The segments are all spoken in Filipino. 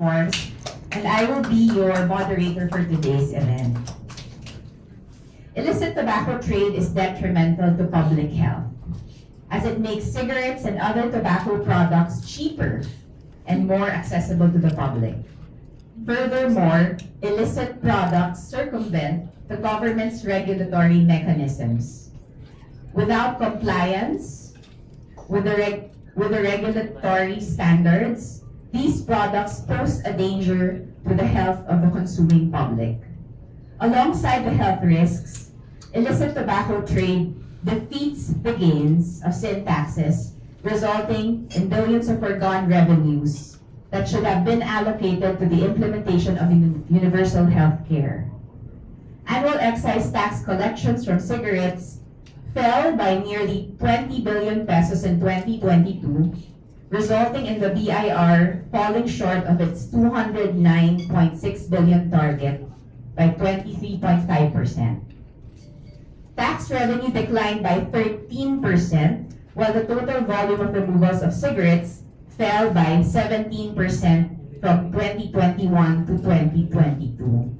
reforms, and I will be your moderator for today's event. Illicit tobacco trade is detrimental to public health, as it makes cigarettes and other tobacco products cheaper and more accessible to the public. Furthermore, illicit products circumvent the government's regulatory mechanisms. Without compliance with the regulatory standards, these products pose a danger to the health of the consuming public. Alongside the health risks, illicit tobacco trade defeats the gains of sin taxes, resulting in billions of foregone revenues that should have been allocated to the implementation of universal health care. Annual excise tax collections from cigarettes fell by nearly 20 billion pesos in 2022, resulting in the BIR falling short of its 209.6 billion target by 23.5%. Tax revenue declined by 13%, while the total volume of removals of cigarettes fell by 17% from 2021 to 2022.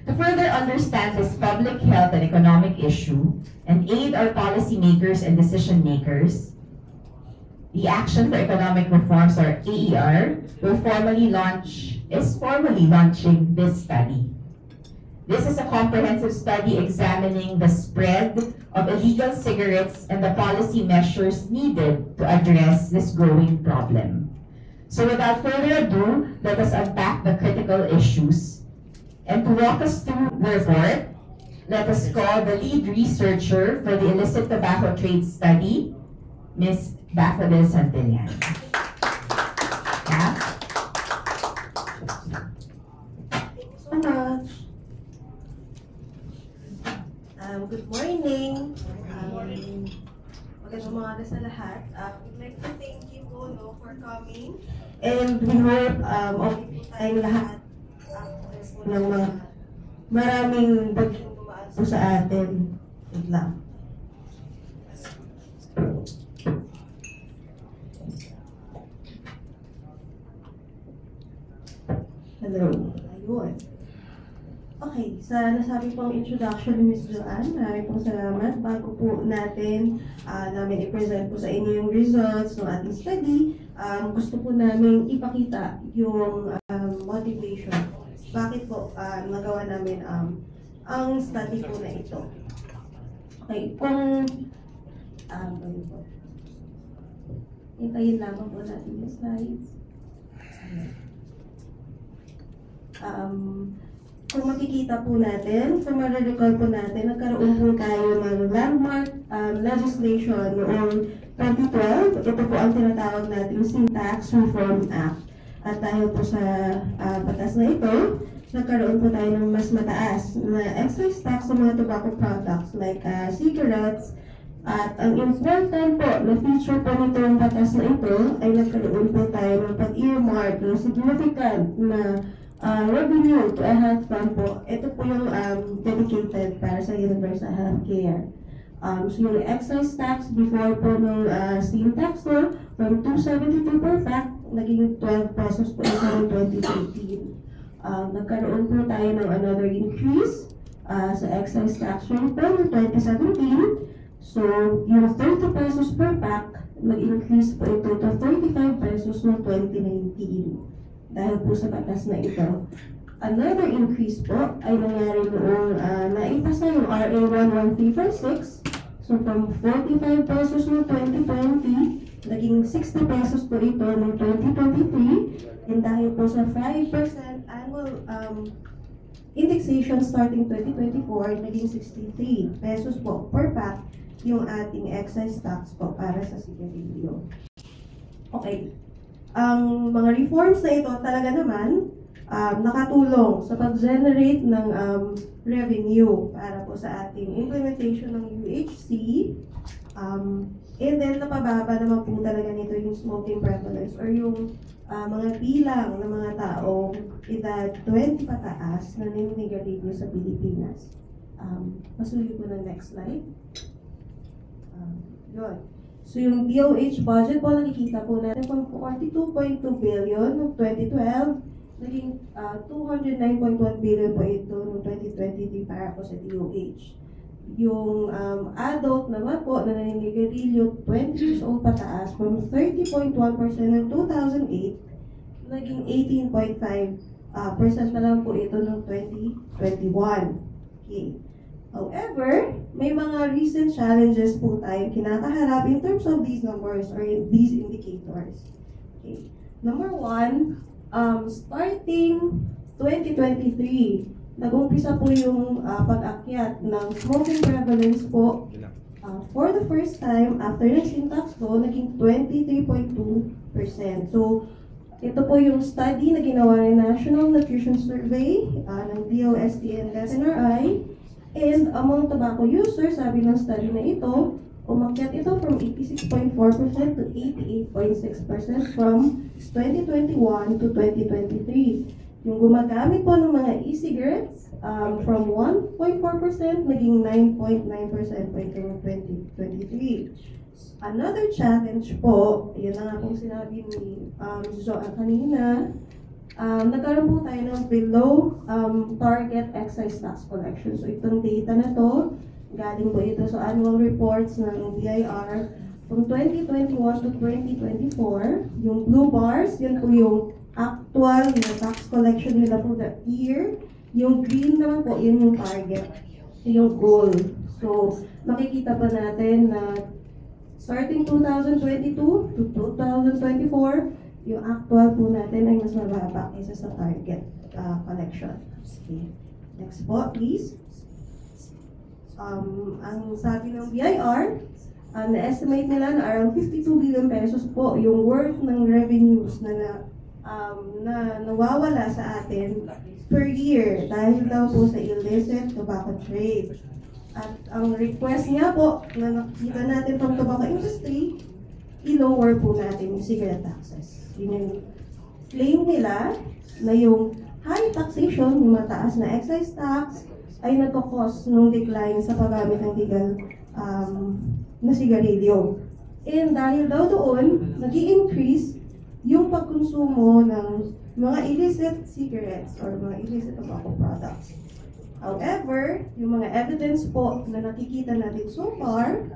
To further understand this public health and economic issue and aid our policymakers and decision makers, the Action for Economic Reforms, or AER, is formally launching this study. This is a comprehensive study examining the spread of illegal cigarettes and the policy measures needed to address this growing problem. So without further ado, let us unpack the critical issues. And to walk us through the report, let us call the lead researcher for the illicit tobacco trade study, Ms. Daffodil Santillan. Yeah? Thank you so much. Good morning. Magandang umaga sa lahat. We'd like to thank you po for coming. And we hope okay po tayong lahat ng mga maraming bagyong dumaan po sa atin. Wait lang. Hello. Ayun. Okay, sa nasabi pong introduction ni Ms. Joanne, maraming pong salamat. Bago po namin i-present po sa inyo yung results ng ating study, gusto po namin ipakita yung motivation. Bakit po nagawa namin ang study po na ito. Okay, kung hintayin lamang po natin yung slides. Kung makikita po natin, kung marirecall po natin, nagkaroon po tayo ng landmark legislation noong 2012. Ito po ang tinatawag natin Sin Tax Reform Act. At dahil po sa batas na ito, nagkaroon po tayo ng mas mataas na excise tax sa mga tobacco products like cigarettes. At ang important po na feature po nitong batas na ito ay nagkaroon po tayo ng pag-earmark ng significant na revenue to a health fund po. Ito po yung dedicated para sa universal health care. So yung excise tax before po ng sin tax law from 272 per pack, naging 12 pesos po ito ng 2013. Nagkaroon po tayo ng another increase sa excise tax rate po ng 2017. So yung 30 pesos per pack, nag-increase po ito to 35 pesos ng 2019. Dahil po sa batas na ito. Another increase po ay nangyari noong naipasa yung RA 11346. So from 45 pesos noong 2020, naging 60 pesos po ito noong 2023. And dahil po sa 5% annual indexation starting 2024, naging 63 pesos po per pack yung ating excise tax po para sa sigarilyo. Okay. Ang mga reforms na ito talaga naman nakatulong sa pag-generate ng revenue para po sa ating implementation ng UHC. And then napababa naman po talaga nito yung smoking prevalence or yung mga bilang ng mga taong edad 20 pataas na naninigarilyo sa Pilipinas. Pasuloy po ng next slide. Yun. So yung DOH budget po, nakikita po natin from 42.2 billion noong 2012, naging 209.1 billion po ito noong 2023 para po sa DOH. Yung adult naman po na naninigarilyo 20 years old pataas from 30.1% noong 2008, naging 18.5% na lang po ito noong 2021. Okay. However, may mga recent challenges po tayong kinakaharap in terms of these numbers or in these indicators. Okay. Number one, starting 2023, nag-umpisa po yung pag-akyat ng smoking prevalence po. For the first time, after ng sin tax law, naging 23.2%. So, ito po yung study na ginawa ng National Nutrition Survey ng DOST and SNRI. And among tobacco users, sabi ng study na ito, umakyat ito from 86.4% to 88.6% from 2021 to 2023. Yung gumagamit po ng mga e-cigarettes, from 1.4% naging 9.9% po ito ng 2023. Another challenge po, yun na nga pong sinabi ni Joanne kanina, nagkaroon po tayo ng below target excise tax collection. So itong data na to, galing po ito sa annual reports ng BIR from 2021 to 2024. Yung blue bars, yun po yung actual na tax collection nila po that year. Yung green naman po, yun yung target, yung goal. So makikita pa natin na starting 2022 to 2024, yung actual po natin ay mas mababa kaysa sa target collection. Okay. Next po, please. Ang sabi ng BIR, na-estimate nila na around 52 billion pesos po yung worth ng revenues na nawawala sa atin per year dahil daw po sa illicit tobacco trade. At ang request niya po na nakikita natin from tobacco industry, i-lower po natin yung cigarette taxes. Yun yung claim nila na yung high taxation, yung mataas na excise tax, ay nagkakos ng decline sa paggamit ng legal na sigarilyo. And dahil daw doon, nag-i-increase yung pagkonsumo ng mga illicit cigarettes or mga illicit tobacco products. However, yung mga evidence po na nakikita natin so far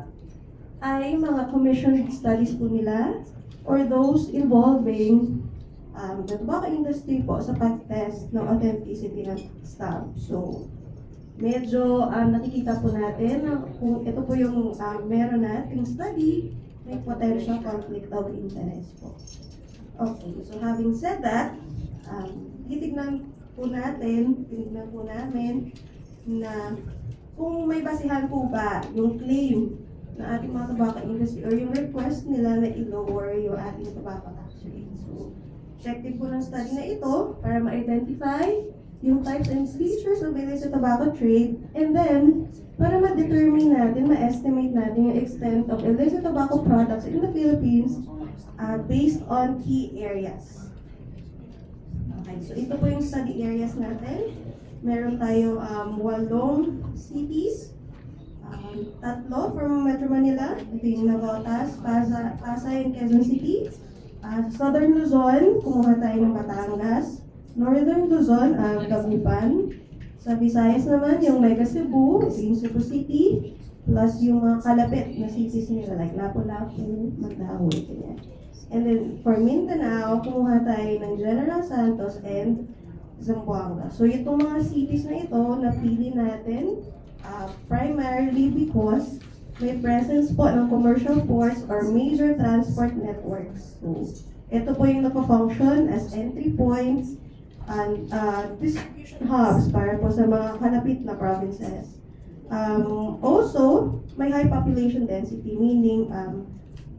ay mga commissioned studies po nila or those involving the tobacco industry po sa pag-test ng authenticity ng stamp. So, medyo nakikita po natin na kung ito po yung meron nating study, may potential conflict of interest po. Okay, so having said that, tinignan po namin na kung may basihan po ba yung claim na ating mga tobacco industry or yung request nila na i-lower yung ating tobacco tax rate. So, objective po ng study na ito para ma-identify yung types and features of illicit tobacco trade and then para ma-determine natin, ma-estimate natin yung extent of illicit tobacco products in the Philippines based on key areas. Okay, so ito po yung study areas natin. Meron tayong 8 cities. Tatlo from Metro Manila, ito yung Navotas, Pasay, and Quezon City. Southern Luzon, kumuha tayo ng Batangas. Northern Luzon, Dagupan. Sa Visayas naman, yung Mega Cebu, ito yung Cebu City. Plus yung mga kalapit na cities nila, like Lapu-Lapu, Magdao, ganyan. And then for Mindanao, kumuha tayo ng General Santos and Zamboanga. So itong mga cities na ito, napili natin primarily because may presence po ng commercial ports or major transport networks. So, ito po yung nagpo-function as entry points and distribution hubs para po sa mga kalapit na provinces. Also, may high population density, meaning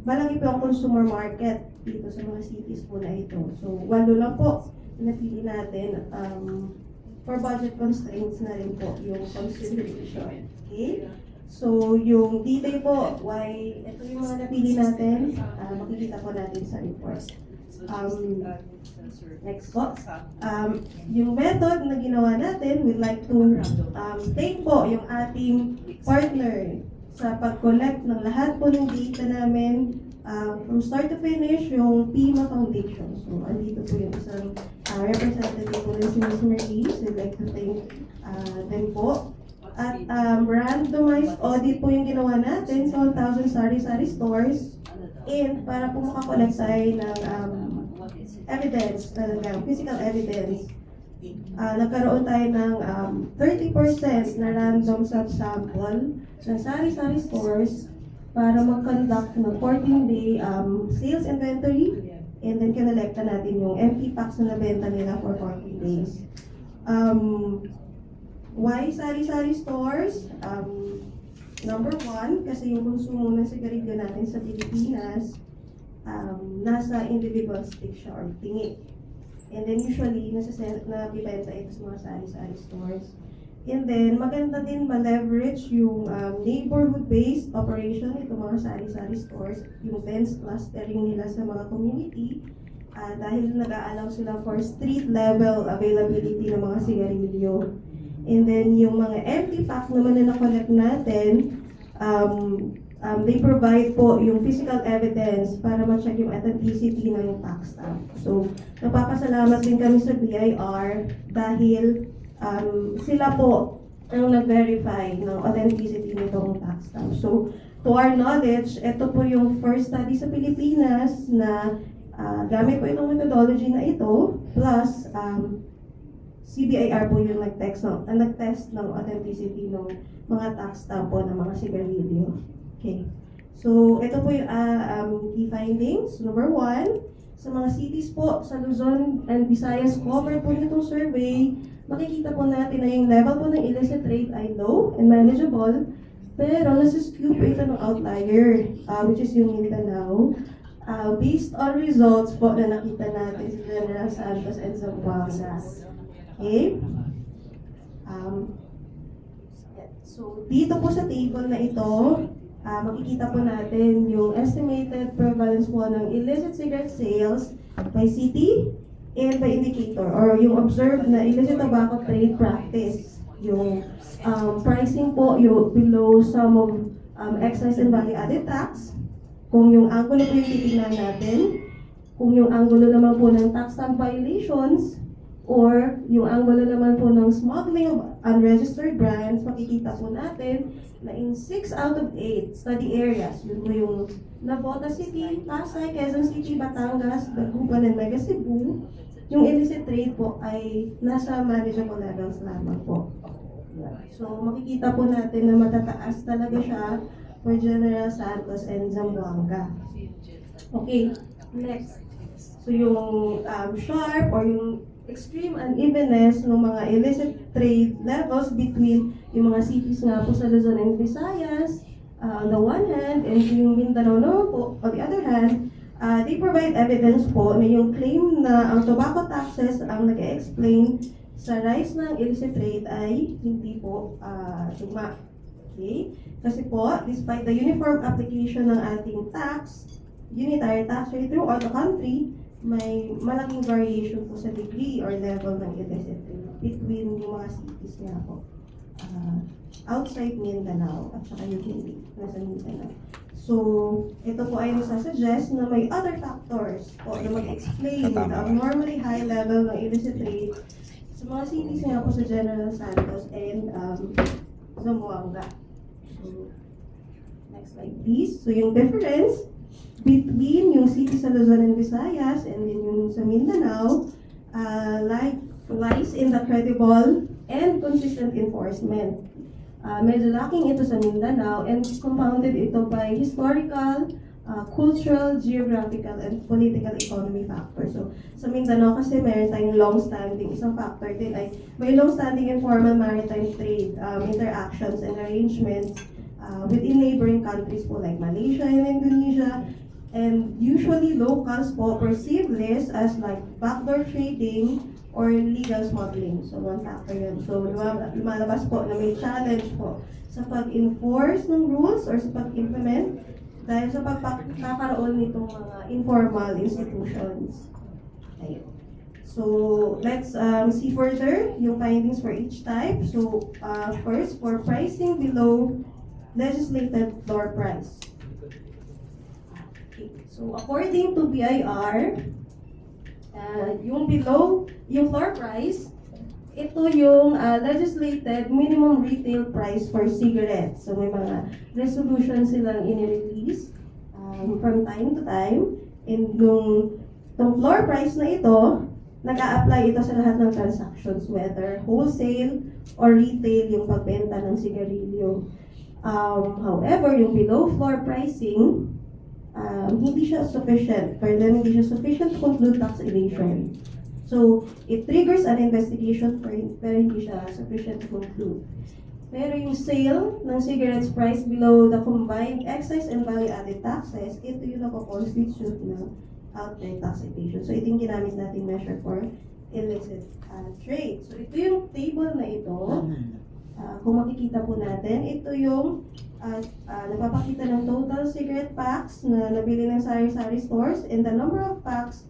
malaki po ang consumer market dito sa mga cities po na ito. So, 8 lang po napili natin for budget constraints na rin po yung consideration. Okay? So, yung detail po, why ito yung mga napili natin, makikita po natin sa report. Next po. Yung method na ginawa natin, we'd like to thank po yung ating partner sa pag-collect ng lahat po ng data namin from start to finish, yung PIMA Foundation. So, andito po yung isang representative po ng si Ms. Marie. So, I'd like to thank them po. At randomized audit po yung ginawa natin sa 1,000 sari-sari stores. And para po makakollect tayo ng evidence, talaga, physical evidence. Nagkaroon tayo ng 30% na random subsample ng sari-sari stores para mag-conduct ng 14-day sales inventory, and then kinolekta natin yung empty packs na nabenta nila for 14 days. Why sari-sari stores? Number one, kasi yung konsumo ng sigarilyo natin sa Pilipinas, nasa individual stick siya or tingi. And then usually, nabibenta ito sa mga sari-sari stores. And then, maganda din ma-leverage yung neighborhood-based operation, itong mga sari-sari stores, yung dense clustering nila sa mga community, dahil nag-aalaw sila for street-level availability ng mga sigarilyo. And then, yung mga empty pack naman na na-collect natin, they provide po yung physical evidence para ma-check yung authenticity ng yung pack stamp. So, napapasalamat din kami sa BIR dahil sila po ang nag-verify ng authenticity nitong tax stamp. So, to our knowledge, ito po yung first study sa Pilipinas na gamit po itong methodology na ito, plus CBIR po yung nag-test ng authenticity ng mga tax stamp po ng mga sigarilyo. Okay. So, ito po yung key findings. Number one, sa mga cities po sa Luzon and Visayas covered po nitong survey, makikita po natin na yung level po ng illicit trade ay low and manageable, pero nasa-skew po ito ng outlier, which is yung Mindanao. Based on results po na nakita natin sa General Santos and Zamboanga. Okay? So, dito po sa table na ito, makikita po natin yung estimated prevalence po ng illicit cigarette sales by city and by indicator, or yung observed na illicit tobacco trade practice. Yung pricing po yung below some of excise and value-added tax. Kung yung angulo po yung titignan natin, kung yung angulo naman po ng tax stamp violations, or yung angulo naman po ng smuggling of unregistered brands, makikita po natin na in 6 out of 8 study areas, yun po yung Navotas City, Pasay, Quezon City, Batangas, Dagupan, and Mega Cebu, yung illicit trade po ay nasa manageable levels lamang po. So makikita po natin na matataas talaga siya for General Santos and Zamboanga. Okay, next. So yung sharp or yung extreme unevenness ng mga illicit trade levels between yung mga cities nga po sa Luzon and Visayas, on the one hand, and yung Mindanao naman po, on the other hand, they provide evidence po na yung claim na ang tobacco taxes ang nag-explain sa rise ng illicit trade ay hindi po tugma. Okay? Kasi po, despite the uniform application ng ating unitary tax rate throughout the country, may malaking variation po sa degree or level ng illicit trade between yung mga cities nga po. Outside Mindanao at saka yung hindi nasa Mindanao. So, ito po ay nasa-suggest na may other factors po na mag-explain the abnormally high level ng illicit trade sa mga cities nga po sa General Santos and Zamboanga. So, next slide please. So, yung difference between yung cities sa Luzon and Visayas and yung sa Mindanao lies in the credible and consistent enforcement. Medyo lacking ito sa Mindanao and compounded ito by historical, cultural, geographical, and political economy factors. So, sa Mindanao kasi meron tayong long-standing, isang factor din ay may long-standing informal maritime trade interactions and arrangements within neighboring countries po like Malaysia and Indonesia. And usually locals po perceive this as like backdoor trading or legal smuggling. So, one factor yun. So, lumalabas po na may challenge po sa pag-enforce ng rules or sa pag-implement dahil sa pagkakaroon nitong mga informal institutions. Ayun. So, let's see further yung findings for each type. So, first, for pricing below legislated floor price. Okay. So according to BIR, yung floor price, ito yung legislated minimum retail price for cigarettes. So may mga resolution silang in-release from time to time. And itong floor price na ito, nag-a-apply ito sa lahat ng transactions, whether wholesale or retail yung pagbenta ng sigarilyo. However, yung below floor pricing, hindi siya sufficient. For them, hindi siya sufficient to conclude tax evasion. So, it triggers an investigation pero hindi siya sufficient to conclude. Pero yung sale ng cigarettes price below the combined excise and value-added taxes, ito yung nakakonstitute ng outright tax evasion. So, ito yung ginamit nating measure for illicit trade. So, ito yung table na ito. Kung makikita po natin, ito yung nagpapakita ng total cigarette packs na nabili ng sari-sari stores and the number of packs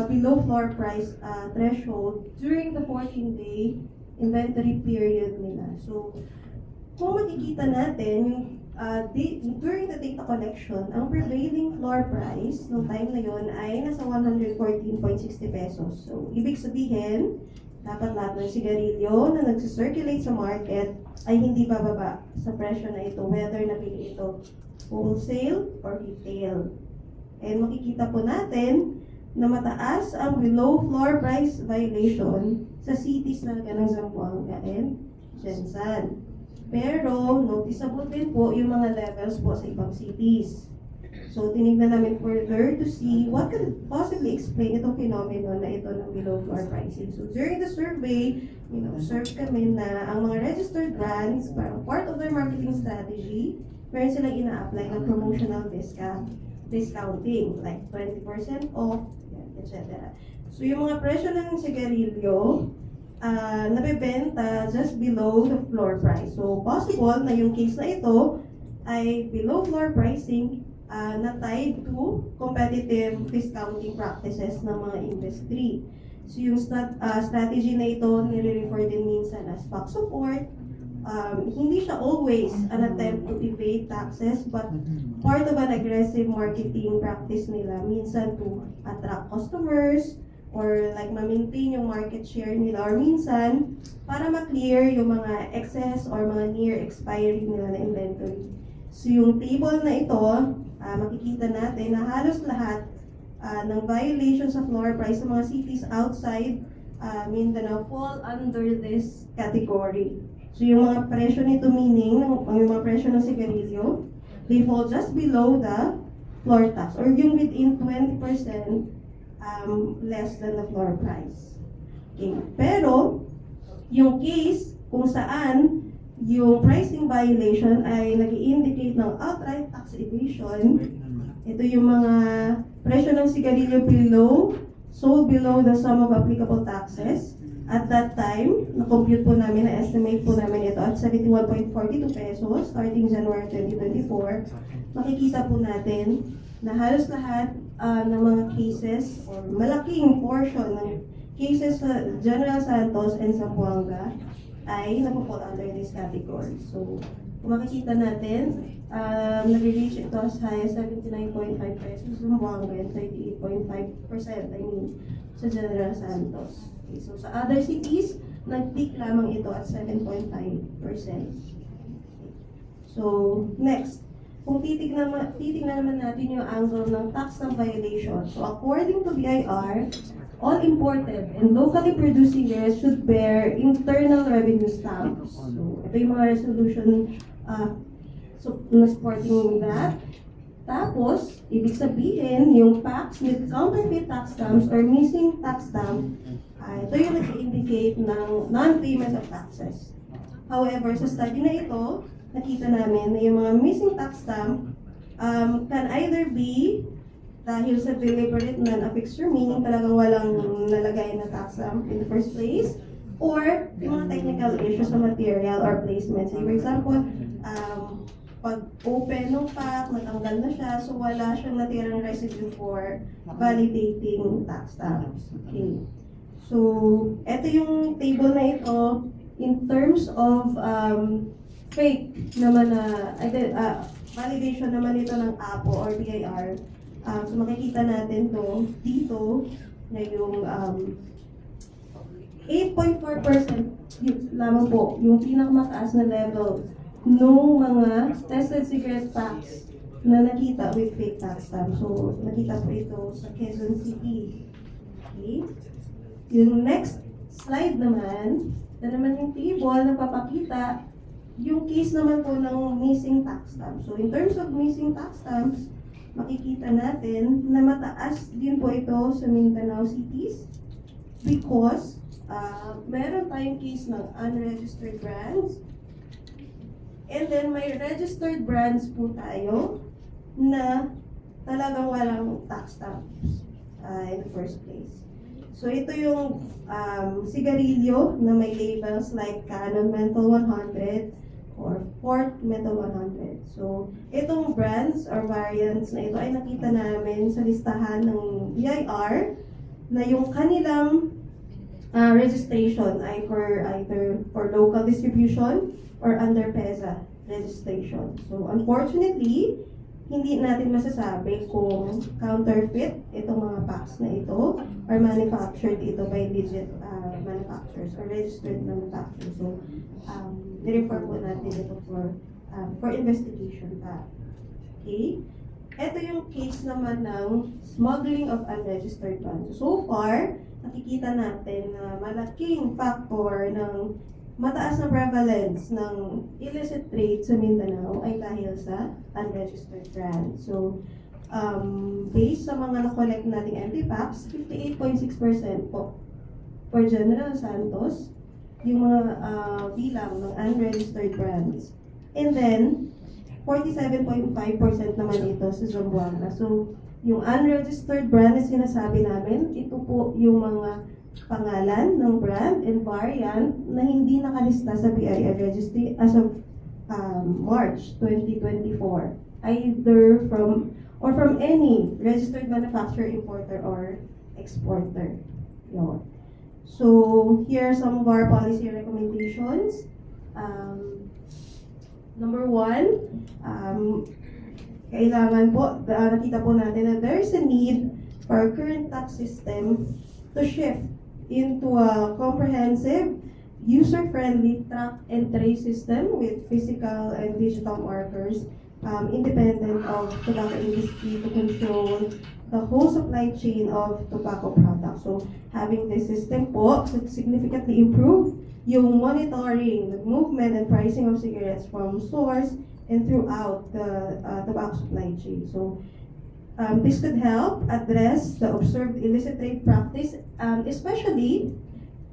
below floor price threshold during the 14-day inventory period nila. So, kung makikita natin, during the data collection, ang prevailing floor price nung time na yon ay nasa 114.60 pesos. So, ibig sabihin, dapat lahat ng sigarilyo na nagsisirculate sa market ay hindi bababa sa presyo na ito, whether nabili ito wholesale or retail. And makikita po natin na mataas ang below floor price violation sa cities talaga ng Zamboanga and Jensan. Pero noticeable din po yung mga levels po sa ibang cities. So tinignan namin further to see what could possibly explain itong phenomenon na ito ng below floor pricing. So during the survey, observe kami na ang mga registered brands, parang part of their marketing strategy, meron silang ina-apply ng promotional discounting, like 20% off, etc. So yung mga presyo ng sigarilyo, nabibenta just below the floor price. So possible na yung case na ito ay below floor pricing na tied to competitive discounting practices ng mga industry. So yung strategy na ito nire-refer din minsan as back support. Hindi siya always an attempt to evade taxes, but part of an aggressive marketing practice nila, minsan to attract customers or like ma-maintain yung market share nila, or minsan para ma-clear yung mga excess or mga near expiry nila na inventory. So yung table na ito, makikita natin na halos lahat ng violations sa floor price sa mga cities outside Mindanao fall under this category. So yung mga presyo nito, meaning yung mga presyo ng sigarilyo, they fall just below the floor tax or yung within 20% less than the floor price. Okay. Pero yung case kung saan yung pricing violation ay nag-i-indicate ng outright tax evasion, ito yung mga presyo ng sigarilyo sold below the sum of applicable taxes. At that time, na-compute po namin, na-estimate po namin ito at 71.42 pesos starting January 2024. Makikita po natin na halos lahat ng mga cases or malaking portion ng cases sa General Santos and Zamboanga ay napupol under this category. So, kung makikita natin, nag-reach ito as high as 79.5 pesos sa Zamboanga and 38.5%, sa General Santos. Okay, so, sa other cities, nag-peak lamang ito at 7.5%. So, next, kung titignan naman natin yung angle ng tax ng violation. So, according to BIR, all imported and locally produced cigarettes should bear internal revenue stamps. So, ito yung mga resolution supporting that. Tapos, ibig sabihin, yung packs with counterfeit tax stamps or missing tax stamp, ito yung nag-indicate ng non-payment of taxes. However, sa study na ito, nakita namin na yung mga missing tax stamp can either be dahil sa deliberate non-affixture, meaning talagang walang nalagay na tax stamp in the first place, or yung mga technical issues sa material or placement. So, for example, pag-open ng pack, matanggal na siya, so wala siyang natirang residue for validating tax stamps. Okay. So, ito yung table na ito in terms of fake naman na validation naman ito ng APO or BIR. So makikita natin to dito na yung 8.4% lamang po yung pinakamataas na level nung mga tested cigarette packs na nakita with fake tax stamp. So nakita po ito sa Quezon City. Okay? Yung next slide naman, na naman yung table na papakita yung case naman po ng missing tax stamps. So in terms of missing tax stamps, makikita natin na mataas din po ito sa Mindanao cities because meron tayong case ng unregistered brands and then may registered brands po tayo na talagang walang tax stamps in the first place. So ito yung sigarilyo na may labels like Canon Menthol 100 or Fort Menthol 100. So itong brands or variants na ito ay nakita namin sa listahan ng BIR na yung kanilang registration ay for either for local distribution or under PEZA registration. So unfortunately, hindi natin masasabi kung counterfeit itong mga packs na ito or manufactured ito by legit manufacturers or registered manufacturers. So, i-refer po natin ito for investigation pa. Okay? Ito yung case naman ng smuggling of unregistered funds. So far, nakikita natin na malaking factor ng mataas na prevalence ng illicit trade sa Mindanao ay dahil sa unregistered brands. So, based sa mga na-collect nating empty packs, 58.6% po for General Santos, yung mga bilang ng unregistered brands. And then, 47.5% naman ito sa Zamboanga. So, yung unregistered brand na sinasabi namin, ito po yung mga pangalan ng brand and variant na hindi nakalista sa BIR registry as of March 2024, either from any registered manufacturer, importer, or exporter. Yun. So here are some of our policy recommendations. Number one, kailangan po, nakita po natin na there's a need for our current tax system to shift into a comprehensive, user-friendly track and trace system with physical and digital markers, independent of tobacco industry to control the whole supply chain of tobacco products. So having this system po could significantly improve yung monitoring, the movement and pricing of cigarettes from source and throughout the tobacco supply chain. So this could help address the observed illicit trade practice, especially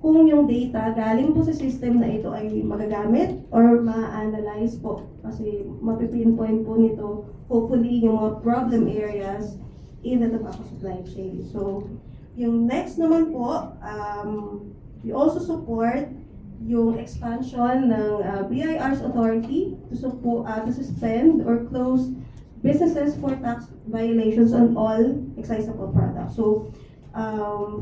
kung yung data galing po sa system na ito ay magagamit or ma-analyze po. Kasi mapipinpoint po nito, hopefully, yung mga problem areas in the tobacco supply chain. So, yung next naman po, we also support yung expansion ng BIR's authority to suspend or close businesses for tax violations on all excisable products. So,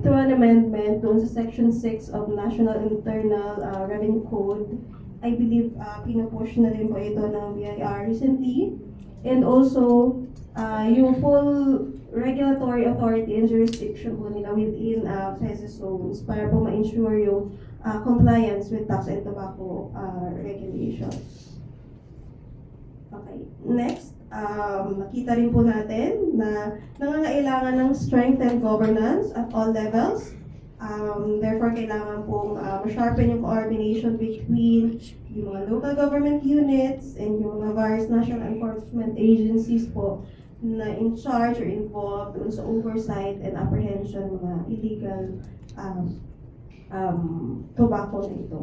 through an amendment doon sa Section 6 of National Internal Revenue Code, I believe pinupush na rin po ito ng BIR recently. And also, yung full regulatory authority and jurisdiction po nila within PEZA zones para po ma-ensure yung compliance with tax and tobacco regulations. Okay, next. Nakita rin po natin na nangangailangan ng strengthened governance at all levels. Therefore, kailangan pong ma-sharpen yung coordination between yung mga local government units and yung mga various national enforcement agencies po na in charge or involved dun sa oversight and apprehension ng mga illegal tobacco na ito.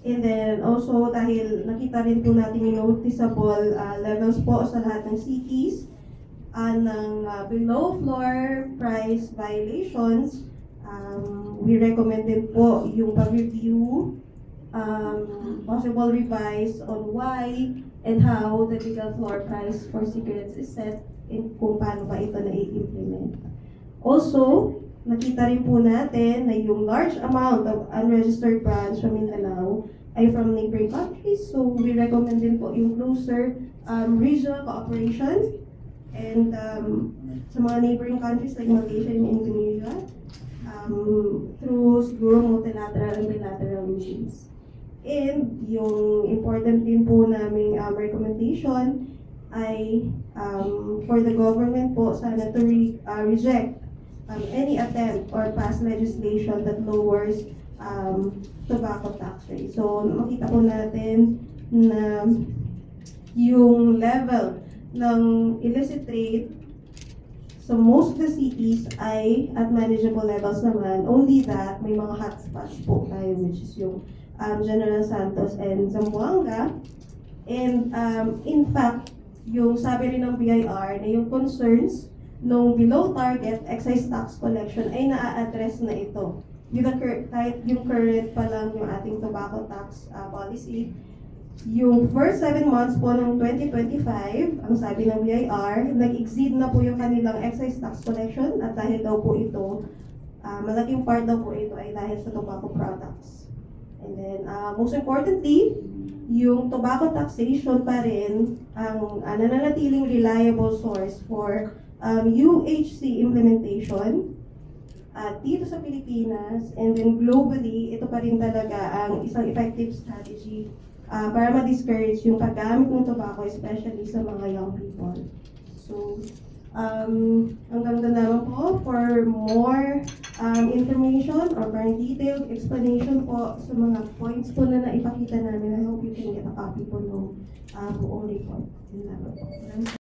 And then also dahil nakita rin po natin yung noticeable levels po sa lahat ng cities ng below floor price violations, we recommend din po yung pag-review, possible revise on why and how the legal floor price for cigarettes is set and kung paano ba ito na-implement. Also, nakita rin po natin na yung large amount of unregistered brands from Mindanao ay from neighboring countries. So we recommend din po yung closer regional cooperation and sa mga neighboring countries like Malaysia and Indonesia through siguro multilateral and bilateral meetings. And yung important din po naming recommendation ay for the government po sana to reject any attempt or pass legislation that lowers tobacco tax rate. So makita po natin na yung level ng illicit trade so most of the cities ay at manageable levels naman. Only that, may mga hotspots po tayo which is yung General Santos and Zamboanga. And in fact, yung sabi rin ng BIR na yung concerns nung below target excise tax collection ay naa-address na ito. Kahit yung current pa lang yung ating tobacco tax policy, yung first 7 months po ng 2025, ang sabi ng BIR, nag-exceed na po yung kanilang excise tax collection at dahil daw po ito, malaking part daw po ito ay dahil sa tobacco products. And then, most importantly, yung tobacco taxation pa rin ang nananatiling reliable source for UHC implementation dito sa Pilipinas and then globally, ito pa rin talaga ang isang effective strategy para ma-discourage yung paggamit ng tobacco, especially sa mga young people. So, hanggang doon naman po for more information or for detailed explanation po sa mga points po na naipakita namin. I hope you can get a copy po ng buong report.